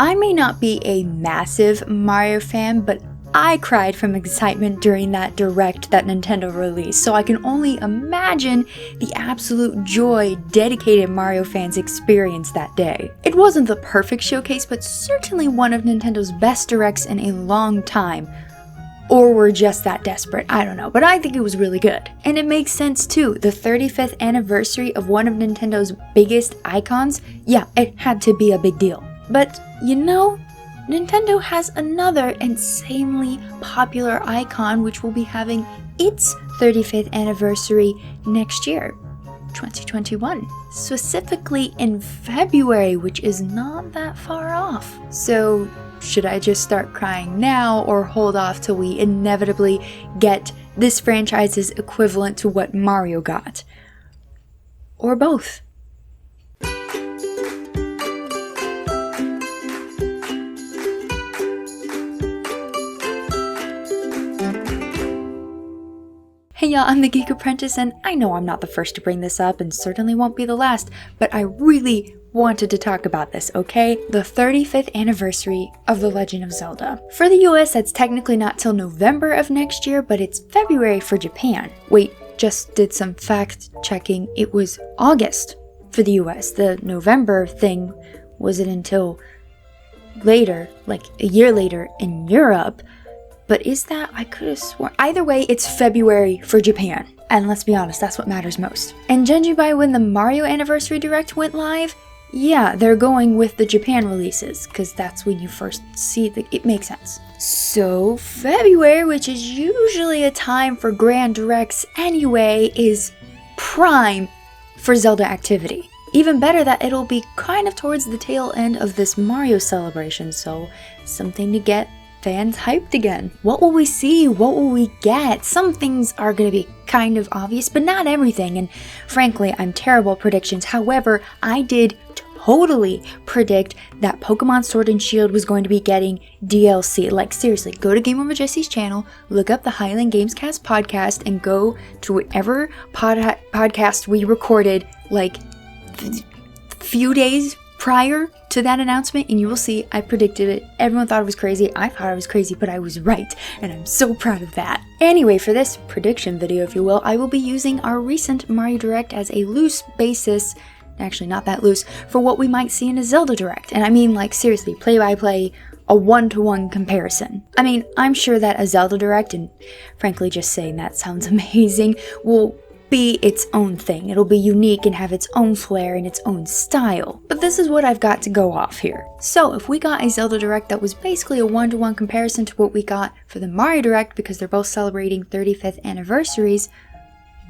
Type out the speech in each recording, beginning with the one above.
I may not be a massive Mario fan, but I cried from excitement during that direct that Nintendo released, so I can only imagine the absolute joy dedicated Mario fans experienced that day. It wasn't the perfect showcase, but certainly one of Nintendo's best directs in a long time. Or we're just that desperate, I don't know, but I think it was really good. And it makes sense too, the 35th anniversary of one of Nintendo's biggest icons, yeah, it had to be a big deal. But, you know, Nintendo has another insanely popular icon which will be having its 35th anniversary next year, 2021. Specifically in February, which is not that far off. So, should I just start crying now or hold off till we inevitably get this franchise's equivalent to what Mario got? Or both? Hey y'all, I'm the Geek Apprentice, and I know I'm not the first to bring this up and certainly won't be the last, but I really wanted to talk about this, okay? The 35th anniversary of The Legend of Zelda. For the US, that's technically not till November of next year, but it's February for Japan. Wait, just did some fact checking. It was August for the US. The November thing wasn't until later, like a year later in Europe. But is that, I could have sworn, either way, it's February for Japan. And let's be honest, that's what matters most. And judging by when the Mario Anniversary Direct went live, yeah, they're going with the Japan releases, because that's when you first see it makes sense. So February, which is usually a time for Grand Directs anyway, is prime for Zelda activity. Even better that it'll be kind of towards the tail end of this Mario celebration, so something to get fans hyped again. What will we see? What will we get? Some things are going to be kind of obvious, but not everything, and frankly, I'm terrible at predictions. However, I did totally predict that Pokemon Sword and Shield was going to be getting DLC. Like, seriously, go to Game Over Jesse's channel, look up the Highland Gamescast podcast, and go to whatever podcast we recorded, like, few days prior to that announcement, and you will see I predicted it. Everyone thought it was crazy. I thought I was crazy, but I was right, and I'm so proud of that. Anyway, for this prediction video, if you will, I will be using our recent Mario Direct as a loose basis, actually not that loose, for what we might see in a Zelda Direct. And I mean, like, seriously, play-by-play, a one-to-one comparison. I mean, I'm sure that a Zelda Direct, and frankly just saying that sounds amazing, will be its own thing. It'll be unique and have its own flair and its own style. But this is what I've got to go off here. So if we got a Zelda Direct that was basically a one-to-one comparison to what we got for the Mario Direct, because they're both celebrating 35th anniversaries,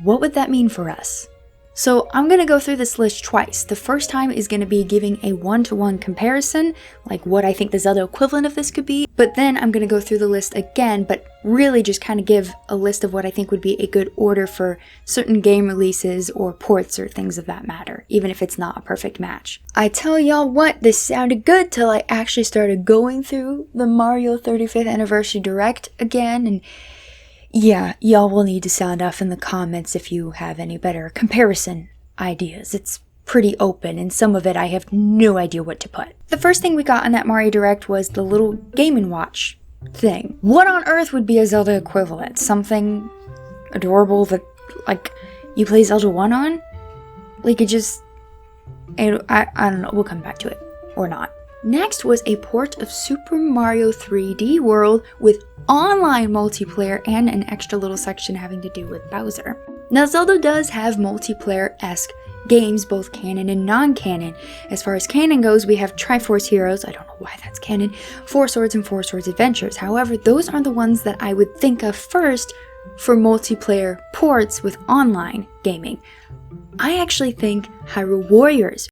what would that mean for us? So I'm going to go through this list twice. The first time is going to be giving a one-to-one comparison, like what I think the Zelda equivalent of this could be, but then I'm going to go through the list again, but really just kind of give a list of what I think would be a good order for certain game releases or ports or things of that matter, even if it's not a perfect match. I tell y'all what, this sounded good till I actually started going through the Mario 35th Anniversary Direct again, and yeah, y'all will need to sound off in the comments if you have any better comparison ideas. It's pretty open, and some of it I have no idea what to put. The first thing we got on that Mario Direct was the little Game & Watch thing. What on earth would be a Zelda equivalent? Something adorable that, like, you play Zelda 1 on? Like, it just... I don't know, we'll come back to it. Or not. Next was a port of Super Mario 3D World with online multiplayer and an extra little section having to do with Bowser. Now, Zelda does have multiplayer-esque games, both canon and non-canon. As far as canon goes, we have Triforce Heroes, I don't know why that's canon, Four Swords and Four Swords Adventures. However, those are the ones that I would think of first for multiplayer ports with online gaming. I actually think Hyrule Warriors.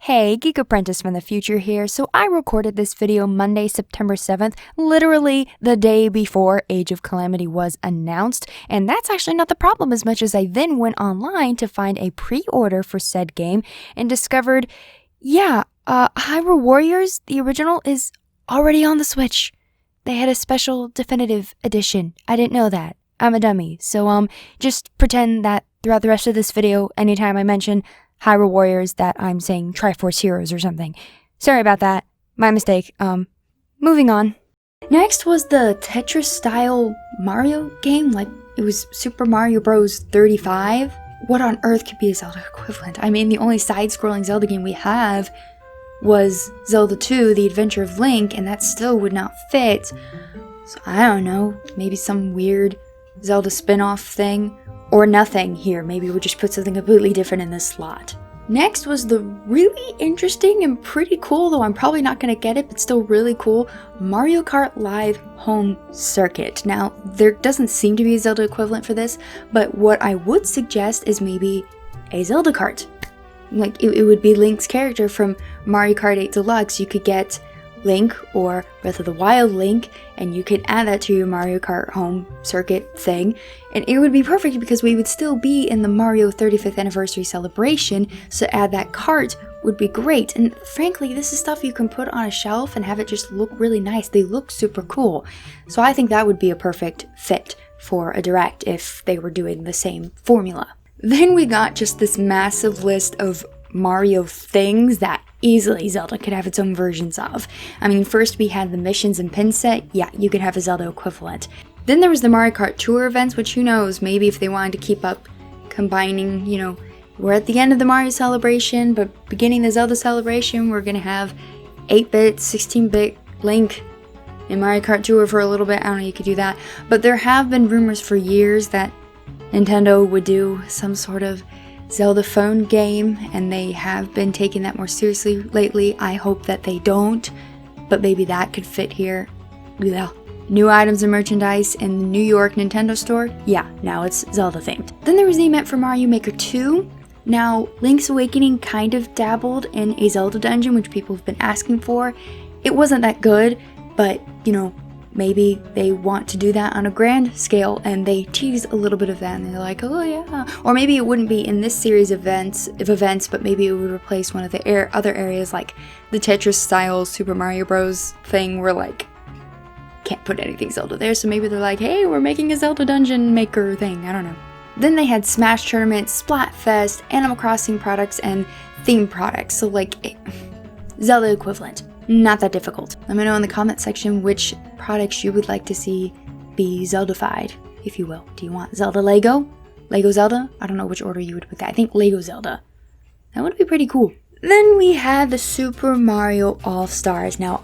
Hey, Geek Apprentice from the future here. So I recorded this video Monday, September 7th, literally the day before Age of Calamity was announced. And that's actually not the problem, as much as I then went online to find a pre-order for said game and discovered, yeah, Hyrule Warriors, the original, is already on the Switch. They had a special definitive edition. I didn't know that. I'm a dummy. So just pretend that throughout the rest of this video, anytime I mention Hyrule Warriors, that I'm saying Triforce Heroes or something. Sorry about that. My mistake. Moving on. Next was the Tetris-style Mario game, like it was Super Mario Bros. 35. What on earth could be a Zelda equivalent? I mean, the only side-scrolling Zelda game we have was Zelda 2, The Adventure of Link, and that still would not fit. So I don't know, maybe some weird Zelda spin-off thing, or nothing here. Maybe we'll just put something completely different in this slot. Next was the really interesting and pretty cool, though I'm probably not going to get it, but still really cool, Mario Kart Live Home Circuit. Now, there doesn't seem to be a Zelda equivalent for this, but what I would suggest is maybe a Zelda Kart. Like, it would be Link's character from Mario Kart 8 Deluxe. You could get Link or Breath of the Wild Link, and you could add that to your Mario Kart Home Circuit thing, and it would be perfect because we would still be in the Mario 35th anniversary celebration, so add that kart would be great. And frankly, this is stuff you can put on a shelf and have it just look really nice. They look super cool. So I think that would be a perfect fit for a Direct if they were doing the same formula. Then we got just this massive list of Mario things that easily Zelda could have its own versions of. I mean, first we had the missions and pin set. Yeah, you could have a Zelda equivalent. Then there was the Mario Kart Tour events, which who knows, maybe if they wanted to keep up combining, you know, we're at the end of the Mario celebration, but beginning the Zelda celebration, we're gonna have 8-bit, 16-bit Link in Mario Kart Tour for a little bit. I don't know, you could do that. But there have been rumors for years that Nintendo would do some sort of Zelda phone game, and they have been taking that more seriously lately. I hope that they don't, but maybe that could fit here. Yeah. New items and merchandise in the New York Nintendo store? Yeah, now it's Zelda themed. Then there was the event for Mario Maker 2. Now, Link's Awakening kind of dabbled in a Zelda dungeon, which people have been asking for. It wasn't that good, but, you know, maybe they want to do that on a grand scale, and they tease a little bit of that, and they're like, oh yeah. Or maybe it wouldn't be in this series of events, but maybe it would replace one of the other areas, like the Tetris-style Super Mario Bros. Thing, where, like, can't put anything Zelda there, so maybe they're like, hey, we're making a Zelda dungeon maker thing, I don't know. Then they had Smash Tournament, Splatfest, Animal Crossing products, and theme products, so like, Zelda equivalent. Not that difficult. Let me know in the comment section which products you would like to see be Zelda-fied, if you will. Do you want Zelda Lego? Lego Zelda? I don't know which order you would put that. I think Lego Zelda. That would be pretty cool. Then we had the Super Mario All-Stars. Now,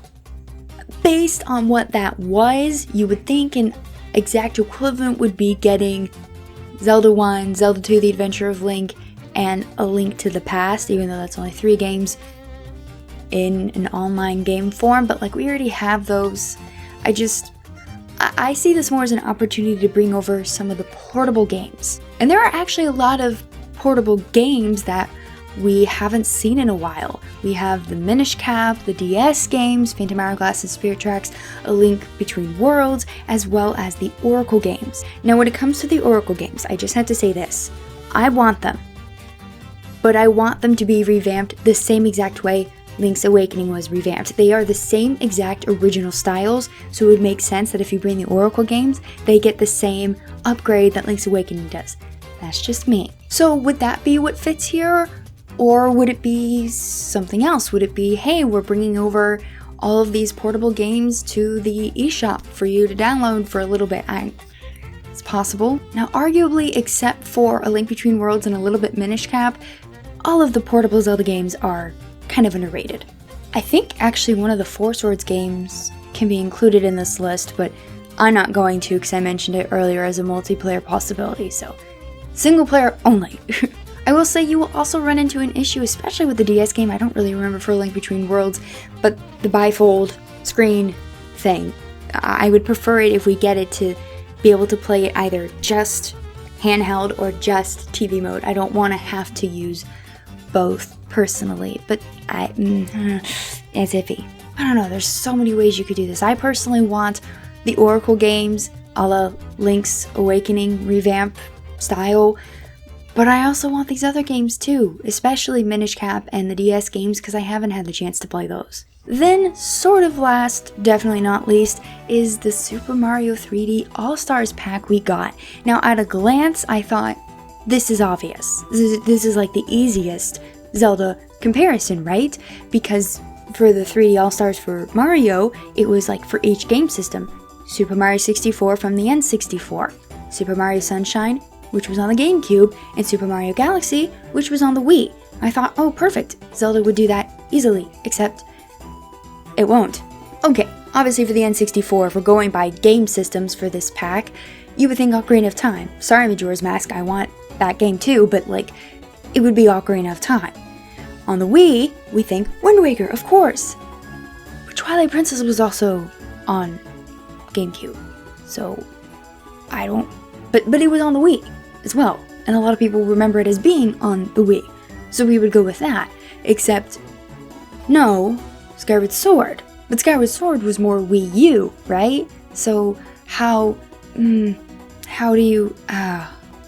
based on what that was, you would think an exact equivalent would be getting Zelda 1, Zelda 2, The Adventure of Link, and A Link to the Past, even though that's only 3 games in an online game form, but like we already have those. I see this more as an opportunity to bring over some of the portable games. And there are actually a lot of portable games that we haven't seen in a while. We have the Minish Cap, the DS games, Phantom Hourglass and Spirit Tracks, A Link Between Worlds, as well as the Oracle games. Now when it comes to the Oracle games, I just have to say this. I want them, but I want them to be revamped the same exact way Link's Awakening was revamped. They are the same exact original styles, so it would make sense that if you bring the Oracle games, they get the same upgrade that Link's Awakening does. That's just me. So would that be what fits here? Or would it be something else? Would it be, hey, we're bringing over all of these portable games to the eShop for you to download for a little bit? It's possible. Now, arguably, except for A Link Between Worlds and a little bit Minish Cap, all of the portable Zelda games are kind of underrated. I think actually one of the Four Swords games can be included in this list, but I'm not going to because I mentioned it earlier as a multiplayer possibility, so single player only. I will say you will also run into an issue, especially with the DS game. I don't really remember for A Link Between Worlds, but the bifold screen thing. I would prefer it if we get it to be able to play it either just handheld or just TV mode. I don't want to have to use both personally, but it's iffy. I don't know, there's so many ways you could do this. I personally want the Oracle games a la Link's Awakening revamp style, but I also want these other games too, especially Minish Cap and the DS games because I haven't had the chance to play those. Then, sort of last, definitely not least, is the Super Mario 3D All-Stars pack we got. Now, at a glance, I thought, this is obvious. This is like the easiest Zelda comparison, right? Because for the 3D All-Stars for Mario, it was like for each game system. Super Mario 64 from the N64, Super Mario Sunshine, which was on the GameCube, and Super Mario Galaxy, which was on the Wii. I thought, oh perfect, Zelda would do that easily, except it won't. Okay, obviously for the N64, if we're going by game systems for this pack, you would think Ocarina of Time. Sorry, Majora's Mask, I want that game too, but like, it would be Ocarina of Time. On the Wii, we think Wind Waker, of course. But Twilight Princess was also on GameCube, so I don't... But it was on the Wii as well, and a lot of people remember it as being on the Wii, so we would go with that. Except, no, Skyward Sword. But Skyward Sword was more Wii U, right? So how do you...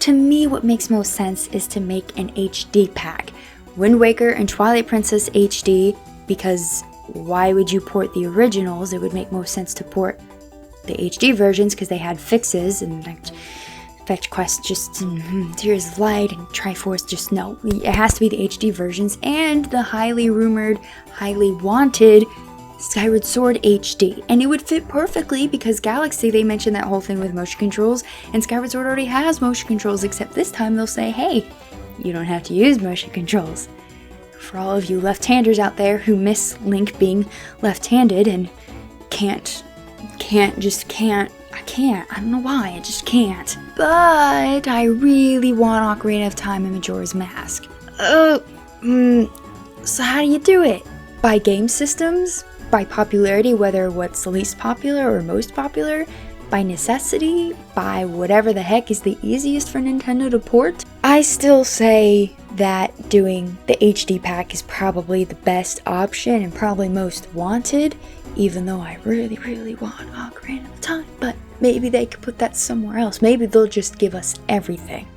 To me, what makes most sense is to make an HD pack. Wind Waker and Twilight Princess HD, because why would you port the originals? It would make most sense to port the HD versions because they had fixes, and like Fetch Quest just Tears of Light and Triforce, just no. It has to be the HD versions and the highly rumored, highly wanted Skyward Sword HD. And it would fit perfectly because Galaxy, they mentioned that whole thing with motion controls, and Skyward Sword already has motion controls, except this time they'll say, hey, you don't have to use motion controls. For all of you left-handers out there who miss Link being left-handed and I don't know why, I just can't. But I really want Ocarina of Time and Majora's Mask. So how do you do it? By game systems? By popularity, whether what's the least popular or most popular? By necessity? By whatever the heck is the easiest for Nintendo to port? I still say that doing the HD pack is probably the best option and probably most wanted, even though I really, really want Ocarina of Time. But maybe they could put that somewhere else. Maybe they'll just give us everything.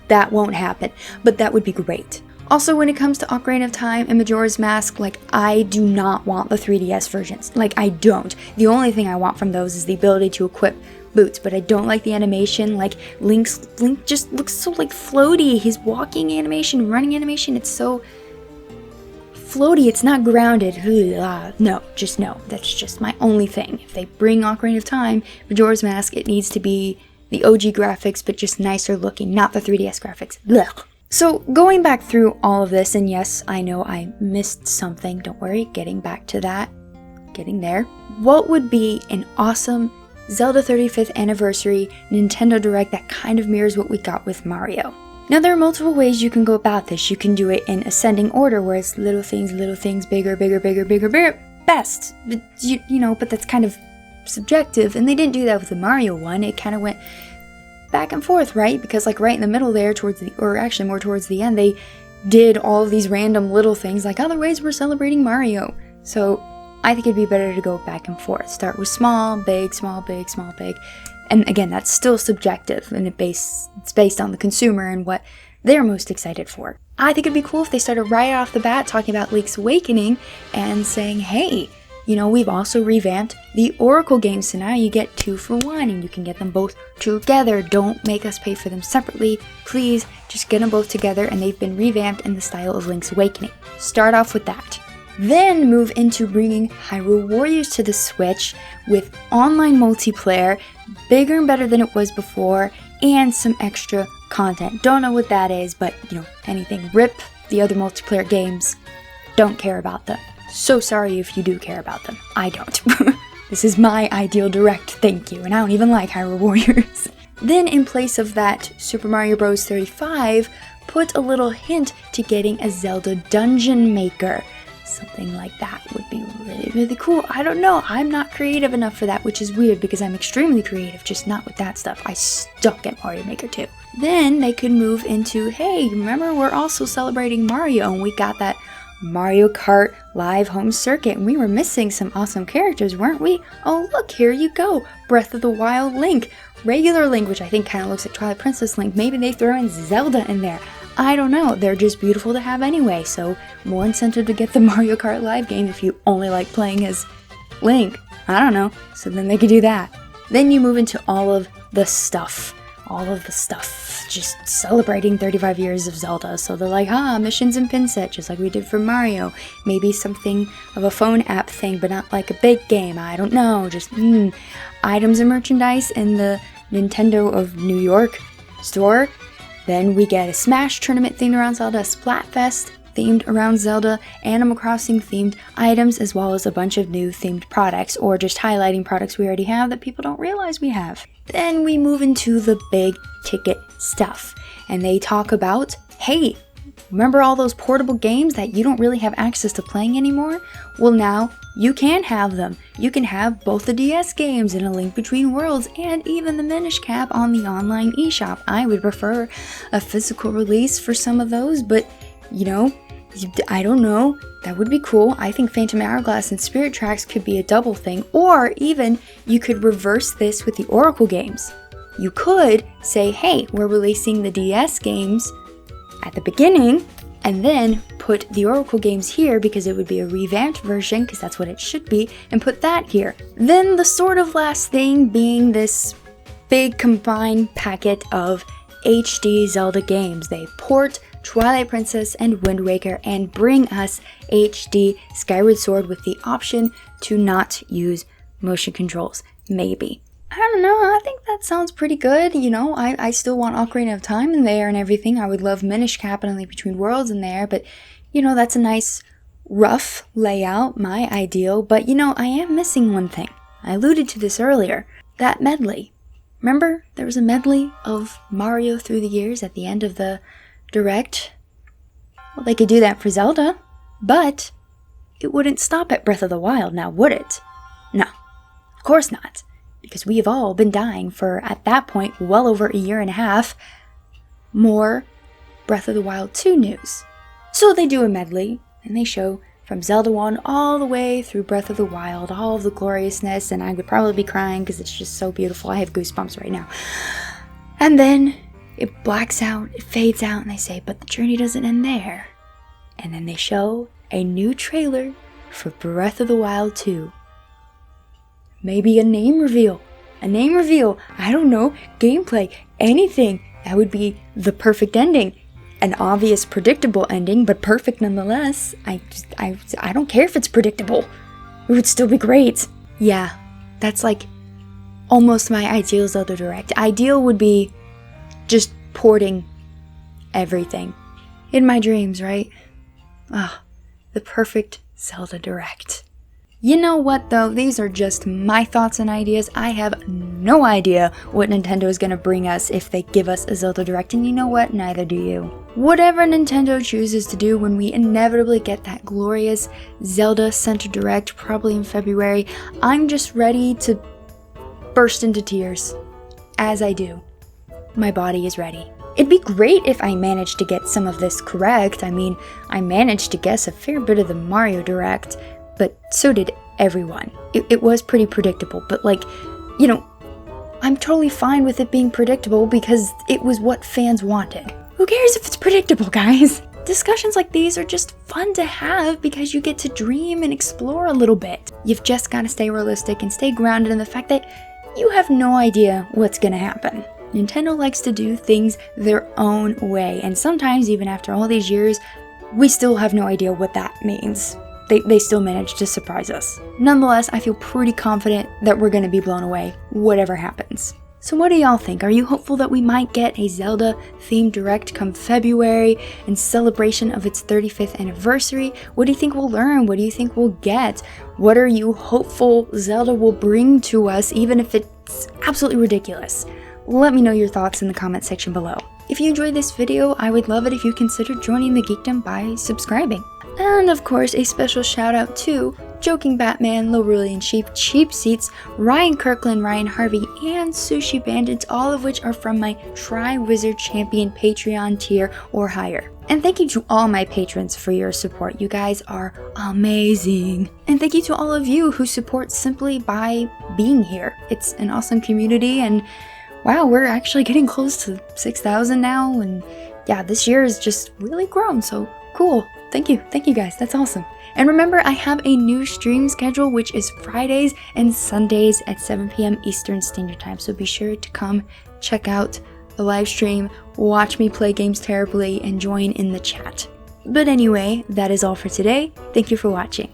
That won't happen, but that would be great. Also, when it comes to Ocarina of Time and Majora's Mask, like, I do not want the 3DS versions. Like, I don't. The only thing I want from those is the ability to equip boots, but I don't like the animation. Like, Link just looks so, like, floaty. His walking animation, running animation, it's so floaty. It's not grounded. No, just no. That's just my only thing. If they bring Ocarina of Time, Majora's Mask, it needs to be the OG graphics, but just nicer looking, not the 3DS graphics. Blech. So, going back through all of this, and yes, I know I missed something, don't worry, getting back to that, getting there. What would be an awesome Zelda 35th Anniversary Nintendo Direct that kind of mirrors what we got with Mario? Now, there are multiple ways you can go about this. You can do it in ascending order, where it's little things, bigger, best. But, you know, but that's kind of subjective, and they didn't do that with the Mario one. It kind of went back and forth, right? Because like right in the middle there or actually more towards the end, they did all of these random little things like other ways we're celebrating Mario. So I think it'd be better to go back and forth. Start with small, big, small, big, small, big. And again, that's still subjective, and it's based on the consumer and what they're most excited for. I think it'd be cool if they started right off the bat talking about Link's Awakening and saying, hey, you know, we've also revamped the Oracle games, so now you get 2 for 1, and you can get them both together. Don't make us pay for them separately. Please, just get them both together, and they've been revamped in the style of Link's Awakening. Start off with that. Then move into bringing Hyrule Warriors to the Switch with online multiplayer, bigger and better than it was before, and some extra content. Don't know what that is, but, you know, anything. Rip the other multiplayer games. Don't care about them. So sorry if you do care about them. I don't. This is my ideal direct, thank you, and I don't even like Hyrule Warriors. Then in place of that Super Mario Bros. 35, put a little hint to getting a Zelda Dungeon Maker. Something like that would be really, really cool. I don't know, I'm not creative enough for that, which is weird because I'm extremely creative, just not with that stuff. I suck at Mario Maker 2. Then they could move into, hey, remember we're also celebrating Mario, and we got that Mario Kart live home circuit, and we were missing some awesome characters, weren't we? Oh look, here you go, Breath of the Wild Link, regular Link, which I think kind of looks like Twilight Princess Link. Maybe they throw in Zelda in there. I don't know, they're just beautiful to have anyway, so more incentive to get the Mario Kart live game if you only like playing as Link. I don't know, so then they could do that. Then you move into all of the stuff. just celebrating 35 years of Zelda. So they're like, missions and pin set, just like we did for Mario. Maybe something of a phone app thing, but not like a big game. I don't know. Just items and merchandise in the Nintendo of New York store. Then we get a Smash tournament themed around Zelda, Splatfest themed around Zelda, Animal Crossing themed items, as well as a bunch of new themed products, or just highlighting products we already have that people don't realize we have. Then we move into the big ticket stuff, and they talk about, hey, remember all those portable games that you don't really have access to playing anymore? Well, now you can have them. You can have both the DS games and A Link Between Worlds and even the Minish Cap on the online eShop. I would prefer a physical release for some of those, but you know, I don't know. That would be cool. I think Phantom Hourglass and Spirit Tracks could be a double thing, or even you could reverse this with the Oracle games. You could say, hey, we're releasing the DS games at the beginning, and then put the Oracle games here because it would be a revamped version, because that's what it should be, and put that here. Then the sort of last thing being this big combined packet of HD Zelda games. They port Twilight Princess and Wind Waker and bring us HD Skyward Sword with the option to not use motion controls. Maybe. I don't know, I think that sounds pretty good. You know, I still want Ocarina of Time in there and everything. I would love Minish Cap and A Link Between Worlds in there, but you know, that's a nice rough layout, my ideal. But you know, I am missing one thing. I alluded to this earlier. That medley. Remember, there was a medley of Mario through the years at the end of the Direct. Well, they could do that for Zelda, but it wouldn't stop at Breath of the Wild now, would it? No, of course not, because we have all been dying for, at that point, well over a year and a half, more Breath of the Wild 2 news. So they do a medley, and they show from Zelda 1 all the way through Breath of the Wild, all of the gloriousness, and I would probably be crying because it's just so beautiful. I have goosebumps right now. And then it blacks out, it fades out, and they say, but the journey doesn't end there. And then they show a new trailer for Breath of the Wild 2. Maybe a name reveal. A name reveal. I don't know. Gameplay. Anything. That would be the perfect ending. An obvious, predictable ending, but perfect nonetheless. I don't care if it's predictable. It would still be great. Yeah, that's like almost my ideal Zelda Direct. Ideal would be just porting everything. In my dreams, right? The perfect Zelda Direct. You know what though, these are just my thoughts and ideas. I have no idea what Nintendo is going to bring us if they give us a Zelda Direct, and you know what, neither do you. Whatever Nintendo chooses to do when we inevitably get that glorious Zelda Center Direct, probably in February, I'm just ready to burst into tears. As I do. My body is ready. It'd be great if I managed to get some of this correct. I mean, I managed to guess a fair bit of the Mario Direct, but so did everyone. It was pretty predictable, but like, you know, I'm totally fine with it being predictable because it was what fans wanted. Who cares if it's predictable, guys? Discussions like these are just fun to have because you get to dream and explore a little bit. You've just got to stay realistic and stay grounded in the fact that you have no idea what's gonna happen. Nintendo likes to do things their own way, and sometimes even after all these years, we still have no idea what that means. They still manage to surprise us. Nonetheless, I feel pretty confident that we're going to be blown away, whatever happens. So what do y'all think? Are you hopeful that we might get a Zelda-themed Direct come February in celebration of its 35th anniversary? What do you think we'll learn? What do you think we'll get? What are you hopeful Zelda will bring to us, even if it's absolutely ridiculous? Let me know your thoughts in the comment section below. If you enjoyed this video, I would love it if you considered joining the geekdom by subscribing. And of course, a special shout out to Joking Batman, Lorulian Sheep, Cheap Seats, Ryan Kirkland, Ryan Harvey, and Sushi Bandit, all of which are from my Tri-Wizard Champion Patreon tier or higher. And thank you to all my patrons for your support. You guys are amazing. And thank you to all of you who support simply by being here. It's an awesome community, and wow, we're actually getting close to 6,000 now, and yeah, this year has just really grown, so cool. Thank you guys, that's awesome. And remember, I have a new stream schedule, which is Fridays and Sundays at 7 p.m. Eastern Standard Time, so be sure to come check out the live stream, watch me play games terribly, and join in the chat. But anyway, that is all for today. Thank you for watching.